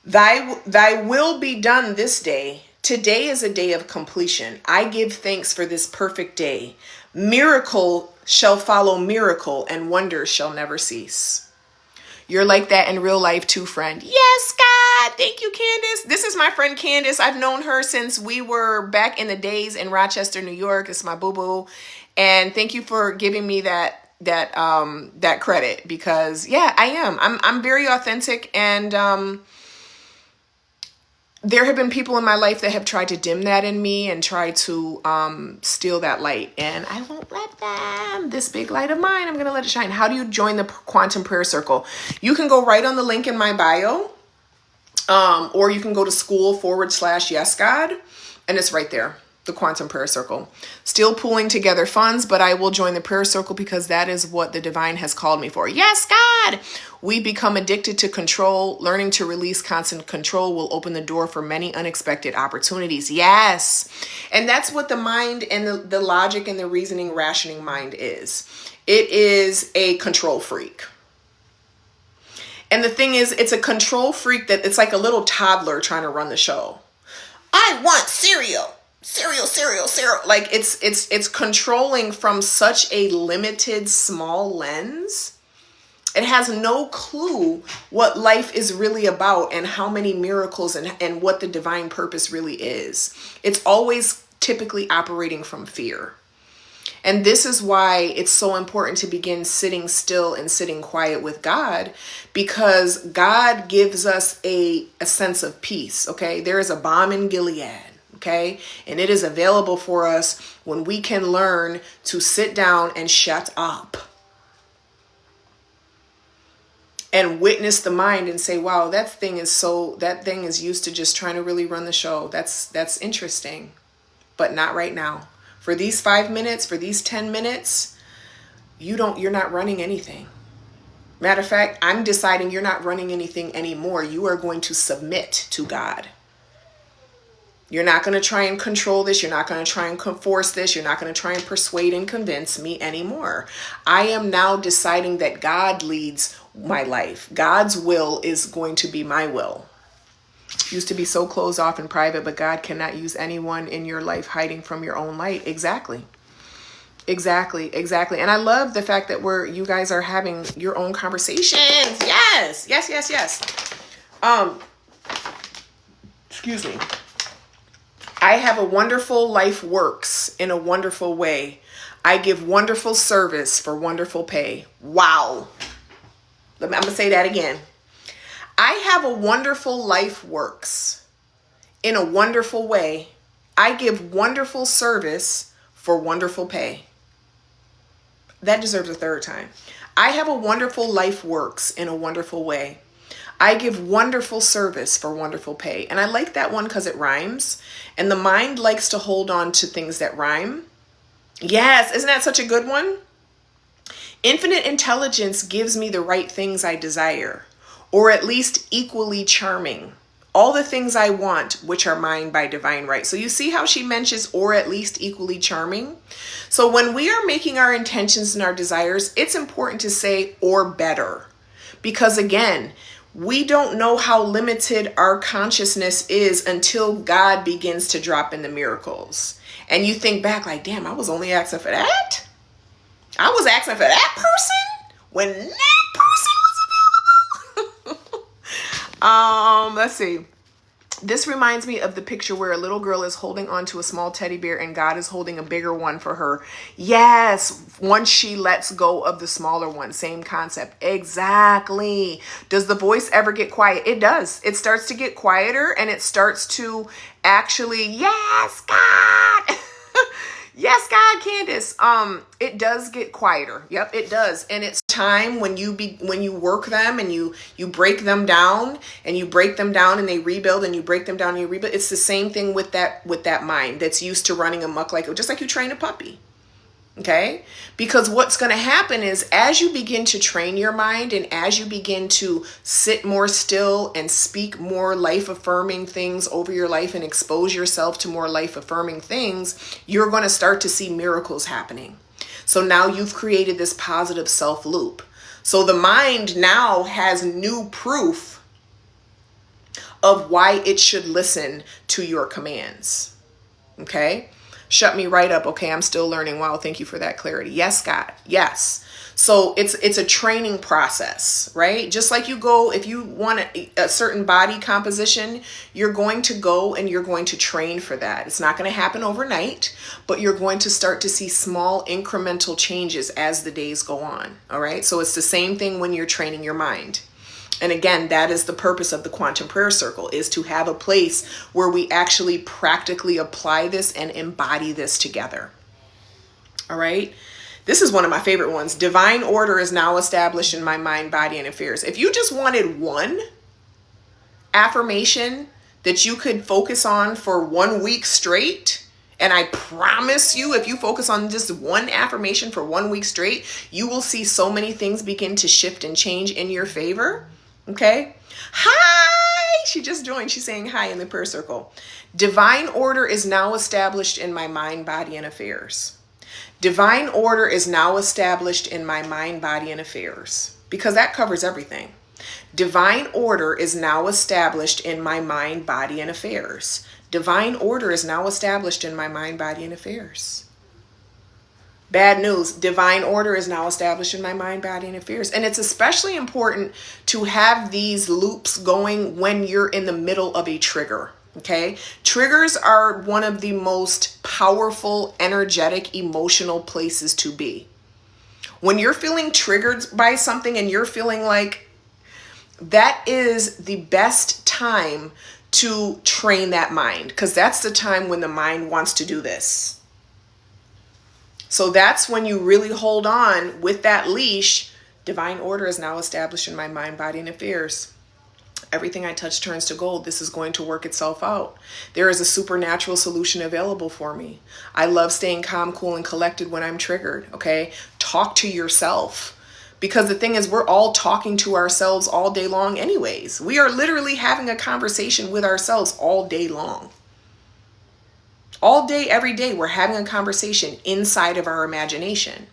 Thy will be done this day. Today is a day of completion. I give thanks for this perfect day. Miracle shall follow miracle and wonders shall never cease. You're like that in real life too, friend. Yes, God. Thank you, Candace. This is my friend Candace. I've known her since we were back in the days in Rochester, New York. It's my boo-boo. And thank you for giving me that credit because I am. I'm very authentic and there have been people in my life that have tried to dim that in me and try to steal that light. And I won't let them. This big light of mine, I'm going to let it shine. How do you join the Quantum Prayer Circle? You can go right on the link in my bio. Or you can go to school/Yes God. And it's right there. The Quantum Prayer Circle. Still pooling together funds, but I will join the prayer circle because that is what the divine has called me for. Yes, God! We become addicted to control. Learning to release constant control will open the door for many unexpected opportunities. Yes! And that's what the mind and the logic and the reasoning, rationing mind is. It is a control freak. And the thing is, it's a control freak that it's like a little toddler trying to run the show. I want cereal. Cereal. Like it's controlling from such a limited, small lens. It has no clue what life is really about and how many miracles and what the divine purpose really is. It's always typically operating from fear. And this is why it's so important to begin sitting still and sitting quiet with God, because God gives us a sense of peace. Okay. There is a balm in Gilead. Okay. And it is available for us when we can learn to sit down and shut up and witness the mind and say, wow, that thing is used to just trying to really run the show. That's interesting, but not right now. For these 5 minutes, for these 10 minutes, you're not running anything. Matter of fact, I'm deciding you're not running anything anymore. You are going to submit to God. You're not going to try and control this. You're not going to try and force this. You're not going to try and persuade and convince me anymore. I am now deciding that God leads my life. God's will is going to be my will. Used to be so closed off and private, but God cannot use anyone in your life hiding from your own light. Exactly. And I love the fact that you guys are having your own conversations. Yes. Excuse me. I have a wonderful life works in a wonderful way. I give wonderful service for wonderful pay. Wow. I'm going to say that again. I have a wonderful life works in a wonderful way. I give wonderful service for wonderful pay. That deserves a third time. I have a wonderful life works in a wonderful way. I give wonderful service for wonderful pay. And I like that one because it rhymes. And the mind likes to hold on to things that rhyme. Yes, isn't that such a good one? Infinite intelligence gives me the right things I desire, or at least equally charming. All the things I want, which are mine by divine right. So you see how she mentions or at least equally charming? So when we are making our intentions and our desires, it's important to say or better. Because again, We don't know how limited our consciousness is until God begins to drop in the miracles. And you think back like, damn, I was only asking for that? I was asking for that person when that person was available. Let's see. This reminds me of the picture where a little girl is holding on to a small teddy bear and God is holding a bigger one for her. Yes, once she lets go of the smaller one, same concept. Exactly. Does the voice ever get quiet? It does. It starts to get quieter and it starts to actually, yes, God. Yes, God, Candace. It does get quieter. Yep, it does. And it's time when you work them and you break them down and you break them down and they rebuild and you break them down and you rebuild. It's the same thing with that mind that's used to running amok, like just like you train a puppy. Okay? Because what's going to happen is as you begin to train your mind and as you begin to sit more still and speak more life-affirming things over your life and expose yourself to more life-affirming things, you're going to start to see miracles happening. So now you've created this positive self-loop. So the mind now has new proof of why it should listen to your commands. Okay? Shut me right up. Okay, I'm still learning. Wow, thank you for that clarity. Yes, God. Yes. So it's a training process, right? Just like you go, if you want a certain body composition, you're going to go and you're going to train for that. It's not going to happen overnight, but you're going to start to see small incremental changes as the days go on. All right. So it's the same thing when you're training your mind. And again, that is the purpose of the Quantum Prayer Circle, is to have a place where we actually practically apply this and embody this together. All right. This is one of my favorite ones. Divine order is now established in my mind, body, and affairs. If you just wanted one affirmation that you could focus on for 1 week straight, and I promise you, if you focus on just one affirmation for 1 week straight, you will see so many things begin to shift and change in your favor. Okay. Hi. She just joined. She's saying hi in the prayer circle. Divine order is now established in my mind, body, and affairs. Divine order is now established in my mind, body, and affairs, because that covers everything. Divine order is now established in my mind, body, and affairs. Divine order is now established in my mind, body, and affairs. Bad news. Divine order is now established in my mind, body, and affairs. And it's especially important to have these loops going when you're in the middle of a trigger. Okay. Triggers are one of the most powerful, energetic, emotional places to be. When you're feeling triggered by something and you're feeling like, that is the best time to train that mind, because that's the time when the mind wants to do this. So that's when you really hold on with that leash. Divine order is now established in my mind, body, and affairs. Everything I touch turns to gold. This is going to work itself out. There is a supernatural solution available for me. I love staying calm, cool, and collected when I'm triggered. Okay. Talk to yourself. Because the thing is, we're all talking to ourselves all day long anyways. We are literally having a conversation with ourselves all day long. All day, every day, we're having a conversation inside of our imagination.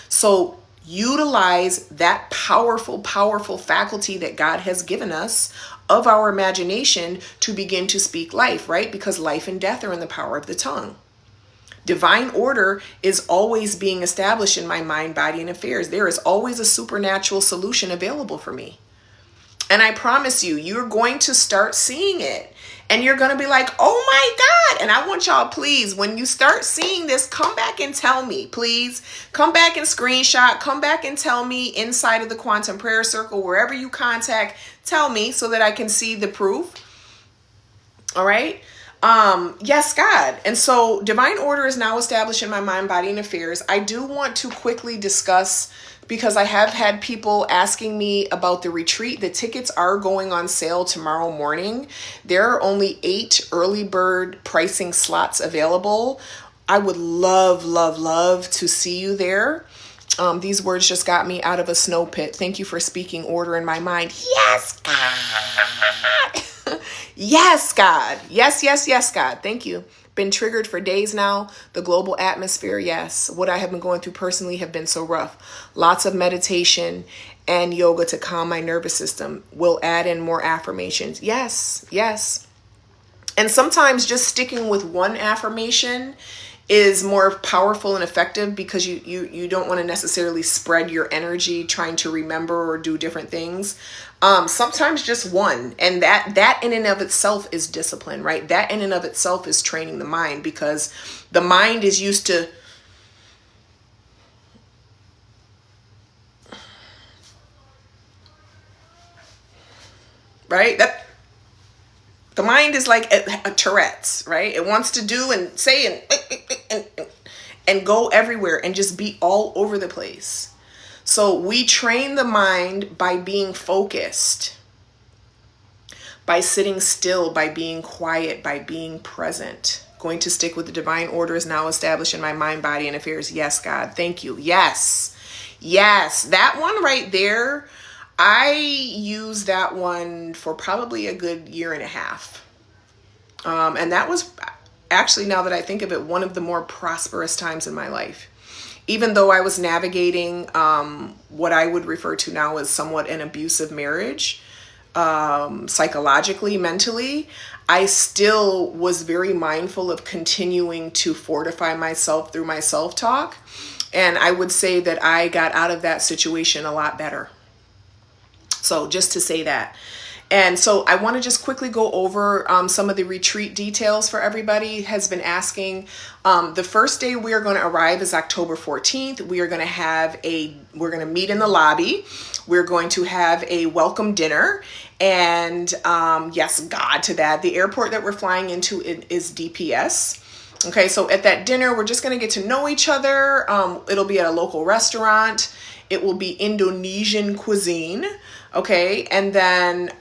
So utilize that powerful, powerful faculty that God has given us of our imagination to begin to speak life, right? Because life and death are in the power of the tongue. Divine order is always being established in my mind, body, and affairs. There is always a supernatural solution available for me. And I promise you, you're going to start seeing it. And you're going to be like, oh my God. And I want y'all, please, when you start seeing this, come back and tell me, please. Come back and screenshot. Come back and tell me inside of the Quantum Prayer Circle, wherever you contact, tell me so that I can see the proof. All right. Yes, God. And so divine order is now established in my mind, body, and affairs. I do want to quickly discuss, because I have had people asking me about the retreat. The tickets are going on sale tomorrow morning. There are only 8 early bird pricing slots available. I would love, love, love to see you there. These words just got me out of a snow pit. Thank you for speaking order in my mind. Yes, God. Yes, God. Yes, yes, yes, God. Thank you. Been triggered for days now. The global atmosphere, yes. What I have been going through personally have been so rough. Lots of meditation and yoga to calm my nervous system. Will add in more affirmations. Yes, yes. And sometimes just sticking with one affirmation is more powerful and effective, because you don't want to necessarily spread your energy trying to remember or do different things. Sometimes just one, and that in and of itself is discipline, right? That in and of itself is training the mind, because the mind is used to right? That the mind is like a Tourette's, right? It wants to do and say and go everywhere and just be all over the place. So we train the mind by being focused, by sitting still, by being quiet, by being present. Going to stick with the divine order is now established in my mind, body, and affairs. Yes, God. Thank you. Yes. Yes. That one right there, I used that one for probably a good year and a half. And that was actually, now that I think of it, one of the more prosperous times in my life. Even though I was navigating what I would refer to now as somewhat an abusive marriage, psychologically, mentally, I still was very mindful of continuing to fortify myself through my self-talk. And I would say that I got out of that situation a lot better. So just to say that. And so I want to just quickly go over some of the retreat details for everybody has been asking. The first day we are going to arrive is October 14th. We're going to meet in the lobby. We're going to have a welcome dinner. And yes, God to that. The airport that we're flying into is DPS. Okay, so at that dinner, we're just going to get to know each other. It'll be at a local restaurant. It will be Indonesian cuisine. Okay, and then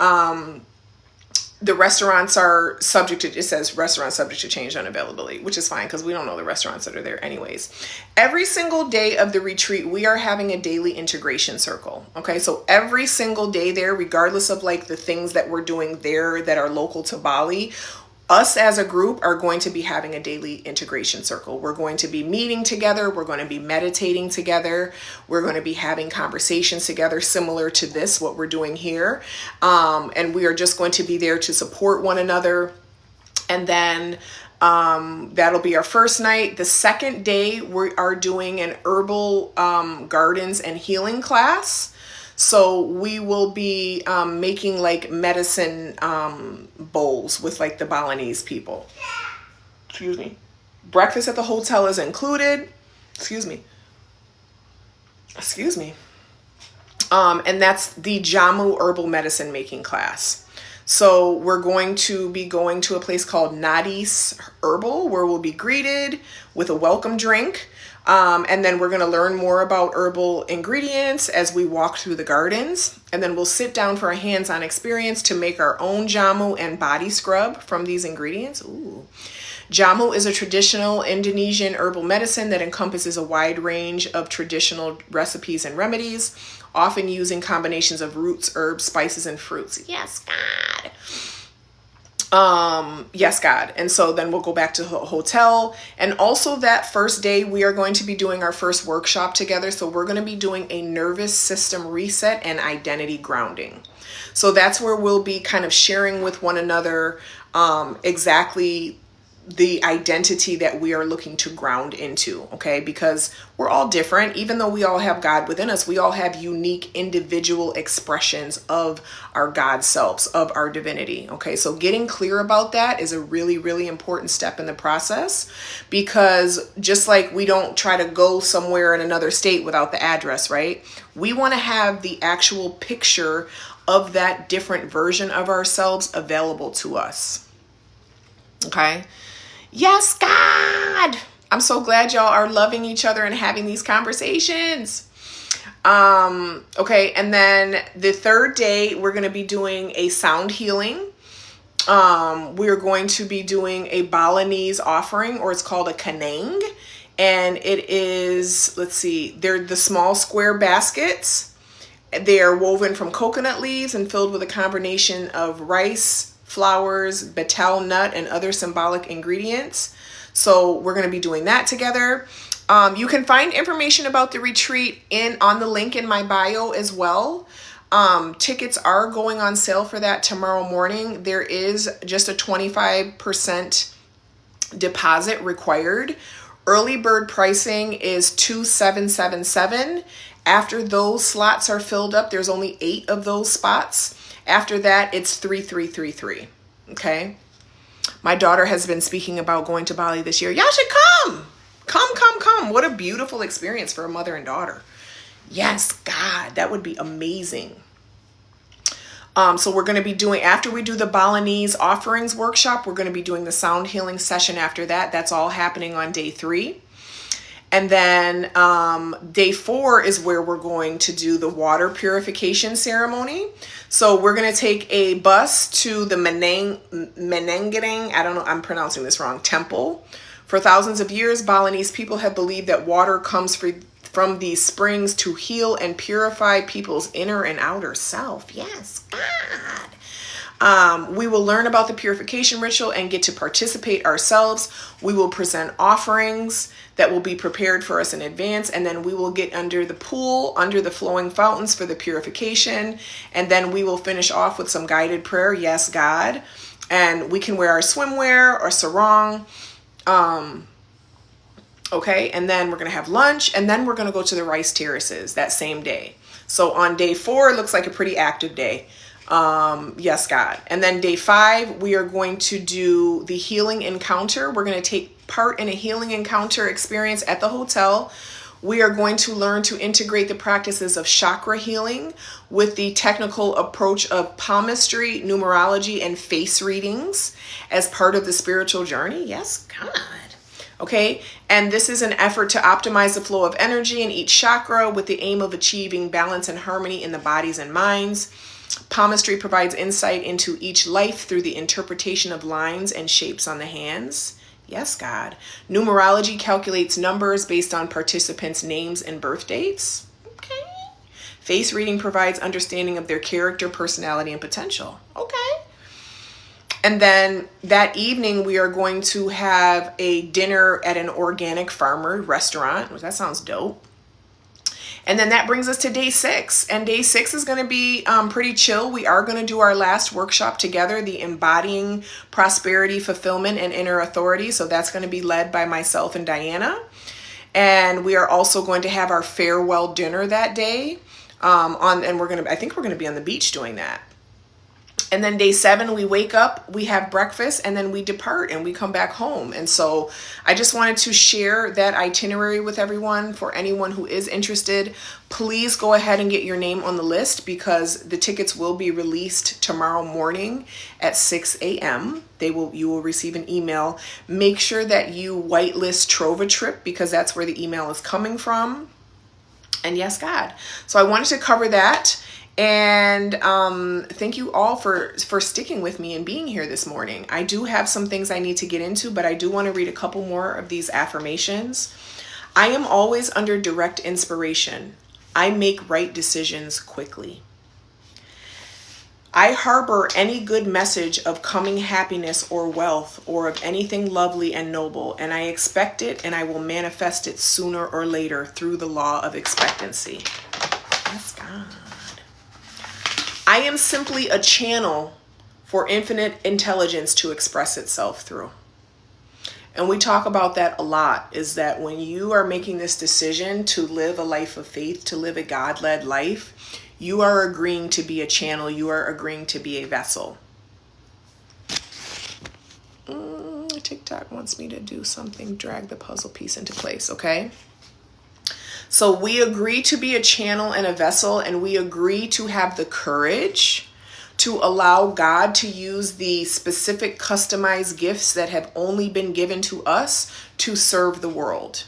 the restaurants are subject to, it says restaurants subject to change on availability, which is fine because we don't know the restaurants that are there anyways. Every single day of the retreat, we are having a daily integration circle. Okay, so every single day there, regardless of like the things that we're doing there that are local to Bali, us as a group are going to be having a daily integration circle. We're going to be meeting together. We're going to be meditating together. We're going to be having conversations together similar to this, what we're doing here. And we are just going to be there to support one another. And then that'll be our first night. The second day, we are doing an herbal gardens and healing class. So we will be making like medicine bowls with like the Balinese people. Excuse me. Breakfast at the hotel is included. Excuse me. And that's the Jamu herbal medicine making class. So we're going to be going to a place called Nadi's Herbal, where we'll be greeted with a welcome drink. And then we're going to learn more about herbal ingredients as we walk through the gardens. And then we'll sit down for a hands-on experience to make our own jamu and body scrub from these ingredients. Ooh. Jamu is a traditional Indonesian herbal medicine that encompasses a wide range of traditional recipes and remedies, often using combinations of roots, herbs, spices, and fruits. Yes, God. Yes, God. And so then we'll go back to the hotel. And also that first day, we are going to be doing our first workshop together. So we're going to be doing a nervous system reset and identity grounding. So that's where we'll be kind of sharing with one another exactly the identity that we are looking to ground into, okay? Because we're all different. Even though we all have God within us, we all have unique individual expressions of our God selves, of our divinity, okay? So getting clear about that is a really, really important step in the process, because just like we don't try to go somewhere in another state without the address, right? We want to have the actual picture of that different version of ourselves available to us, okay? Yes, God. I'm so glad y'all are loving each other and having these conversations. Okay, and then the third day, we're going to be doing a sound healing. We're going to be doing a Balinese offering, or it's called a kanang. And it is, let's see, they're the small square baskets. They are woven from coconut leaves and filled with a combination of rice, flowers, betel nut, and other symbolic ingredients. So we're going to be doing that together. You can find information about the retreat on the link in my bio as well. Tickets are going on sale for that tomorrow morning. There is just a 25% deposit required. Early bird pricing is $2,777. After those slots are filled up, there's only 8 of those spots. After that, it's $3,333. Okay. My daughter has been speaking about going to Bali this year. Y'all should come. Come. What a beautiful experience for a mother and daughter. Yes, God, that would be amazing. So we're going to be doing, after we do the Balinese offerings workshop, we're going to be doing the sound healing session after that. That's all happening on day 3. And then day 4 is where we're going to do the water purification ceremony. So we're going to take a bus to the Menengiring, I don't know, I'm pronouncing this wrong, temple. For thousands of years, Balinese people have believed that water comes from these springs to heal and purify people's inner and outer self. Yes, God. We will learn about the purification ritual and get to participate ourselves. We will present offerings that will be prepared for us in advance, and then we will get under the pool, under the flowing fountains for the purification, and then we will finish off with some guided prayer, yes, God. And we can wear our swimwear or sarong. Okay, and then we're going to have lunch, and then we're going to go to the rice terraces that same day. So on day 4, it looks like a pretty active day. Yes, God. And then day 5, we are going to do the healing encounter. We're going to take part in a healing encounter experience at the hotel. We are going to learn to integrate the practices of chakra healing with the technical approach of palmistry, numerology, and face readings as part of the spiritual journey. Yes, God. Okay, and this is an effort to optimize the flow of energy in each chakra with the aim of achieving balance and harmony in the bodies and minds. Palmistry provides insight into each life through the interpretation of lines and shapes on the hands. Yes, God. Numerology calculates numbers based on participants' names and birth dates. Okay. Face reading provides understanding of their character, personality, and potential. Okay. And then that evening, we are going to have a dinner at an organic farmer restaurant. That sounds dope. And then that brings us to day 6. And day 6 is going to be pretty chill. We are going to do our last workshop together, the Embodying Prosperity, Fulfillment, and Inner Authority. So that's going to be led by myself and Diana. And we are also going to have our farewell dinner that day. I think we're going to be on the beach doing that. And then day 7, we wake up, we have breakfast, and then we depart and we come back home. And so I just wanted to share that itinerary with everyone. For anyone who is interested, please go ahead and get your name on the list because the tickets will be released tomorrow morning at 6 a.m. You will receive an email. Make sure that you whitelist Trova Trip because that's where the email is coming from. And yes, God. So I wanted to cover that. And thank you all for sticking with me and being here this morning. I do have some things I need to get into, but I do want to read a couple more of these affirmations. I am always under direct inspiration. I make right decisions quickly. I harbor any good message of coming happiness or wealth or of anything lovely and noble, and I expect it and I will manifest it sooner or later through the law of expectancy. Yes, God. I am simply a channel for infinite intelligence to express itself through. And we talk about that a lot, is that when you are making this decision to live a life of faith, to live a God-led life, you are agreeing to be a channel. You are agreeing to be a vessel. TikTok wants me to do something, drag the puzzle piece into place, okay? So we agree to be a channel and a vessel, and we agree to have the courage to allow God to use the specific customized gifts that have only been given to us to serve the world.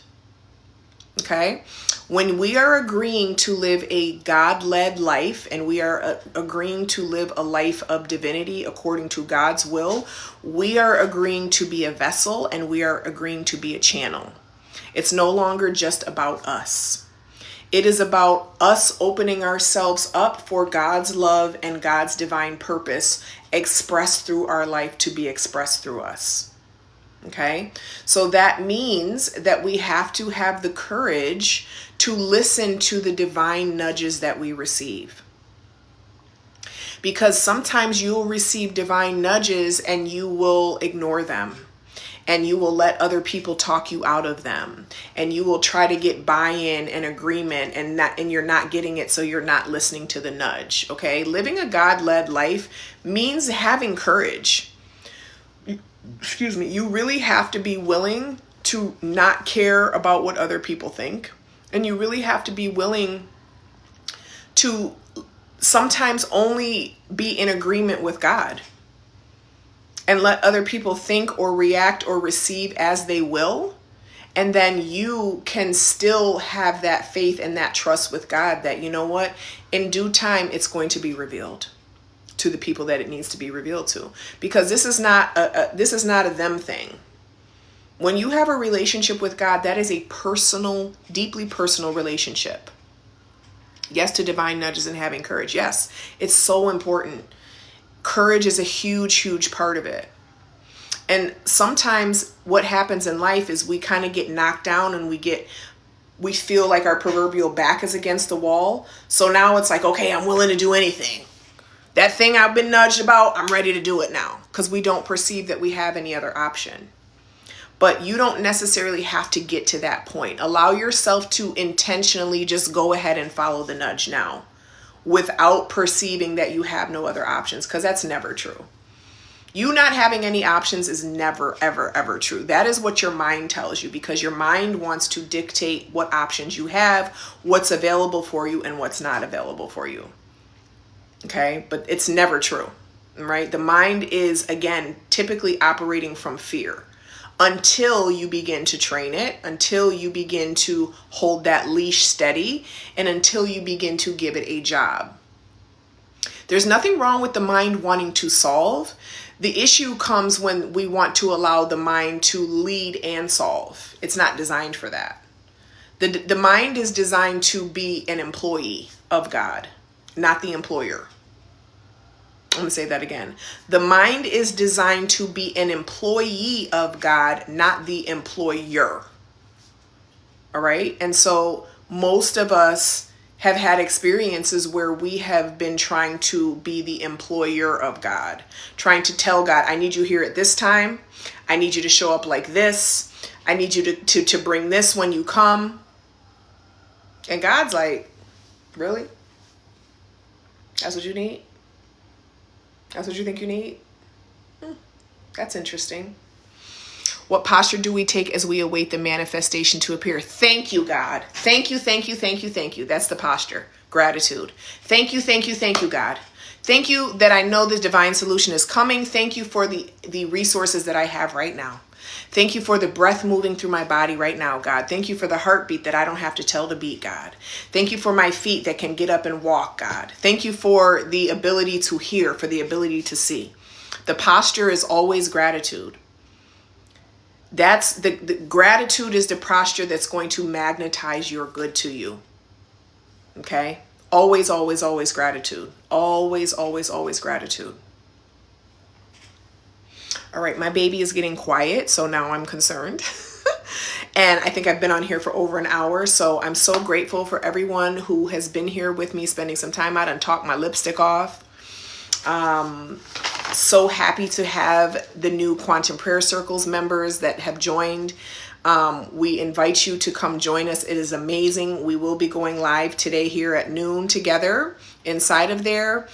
Okay? When we are agreeing to live a God-led life and we are agreeing to live a life of divinity according to God's will, we are agreeing to be a vessel and we are agreeing to be a channel. It's no longer just about us. It is about us opening ourselves up for God's love and God's divine purpose expressed through our life to be expressed through us. Okay? So that means that we have to have the courage to listen to the divine nudges that we receive. Because sometimes you'll receive divine nudges and you will ignore them. And you will let other people talk you out of them. And you will try to get buy-in and agreement, and you're not getting it, so you're not listening to the nudge. Okay? Living a God-led life means having courage. Excuse me. You really have to be willing to not care about what other people think. And you really have to be willing to sometimes only be in agreement with God. And let other people think or react or receive as they will. And then you can still have that faith and that trust with God that, you know what, in due time, it's going to be revealed to the people that it needs to be revealed to. Because this is not a them thing. When you have a relationship with God, that is a personal, deeply personal relationship. Yes to divine nudges and having courage. Yes, it's so important. Courage is a huge, huge part of it. And sometimes what happens in life is we kind of get knocked down and we feel like our proverbial back is against the wall. So now it's like, okay, I'm willing to do anything. That thing I've been nudged about, I'm ready to do it now. Because we don't perceive that we have any other option. But you don't necessarily have to get to that point. Allow yourself to intentionally just go ahead and follow the nudge now, without perceiving that you have no other options, because that's never true. You not having any options is never, ever, ever true. That is what your mind tells you, because your mind wants to dictate what options you have, what's available for you, and what's not available for you. Okay? But it's never true, right? The mind is, again, typically operating from fear. Until you begin to train it, until you begin to hold that leash steady, and until you begin to give it a job. There's nothing wrong with the mind wanting to solve. The issue comes when we want to allow the mind to lead and solve. It's not designed for that. The mind is designed to be an employee of God, not the employer. I'm going to say that again. The mind is designed to be an employee of God, not the employer. All right? And so most of us have had experiences where we have been trying to be the employer of God, trying to tell God, I need you here at this time. I need you to show up like this. I need you to bring this when you come. And God's like, really? That's what you need? That's what you think you need? That's interesting. What posture do we take as we await the manifestation to appear? Thank you, God. Thank you, thank you, thank you, thank you. That's the posture. Gratitude. Thank you, thank you, thank you, God. Thank you that I know the divine solution is coming. Thank you for the resources that I have right now. Thank you for the breath moving through my body right now, God. Thank you for the heartbeat that I don't have to tell to beat, God. Thank you for my feet that can get up and walk, God. Thank you for the ability to hear, for the ability to see. The posture is always gratitude. That's the gratitude is the posture that's going to magnetize your good to you. Okay? Always, always, always gratitude. Always, always, always gratitude. All right, my baby is getting quiet, so now I'm concerned. And I think I've been on here for over an hour, so I'm so grateful for everyone who has been here with me, spending some time out and talk my lipstick off. So happy to have the new Quantum Prayer Circles members that have joined. We invite you to come join us. It is amazing. We will be going live today here at noon together inside of there.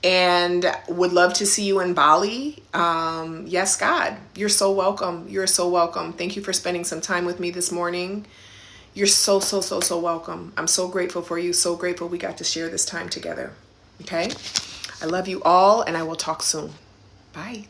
And would love to see you in Bali. Yes, God, you're so welcome. You're so welcome. Thank you for spending some time with me this morning. You're so, so, so, so welcome. I'm so grateful for you. So grateful we got to share this time together. Okay. I love you all, and I will talk soon. Bye.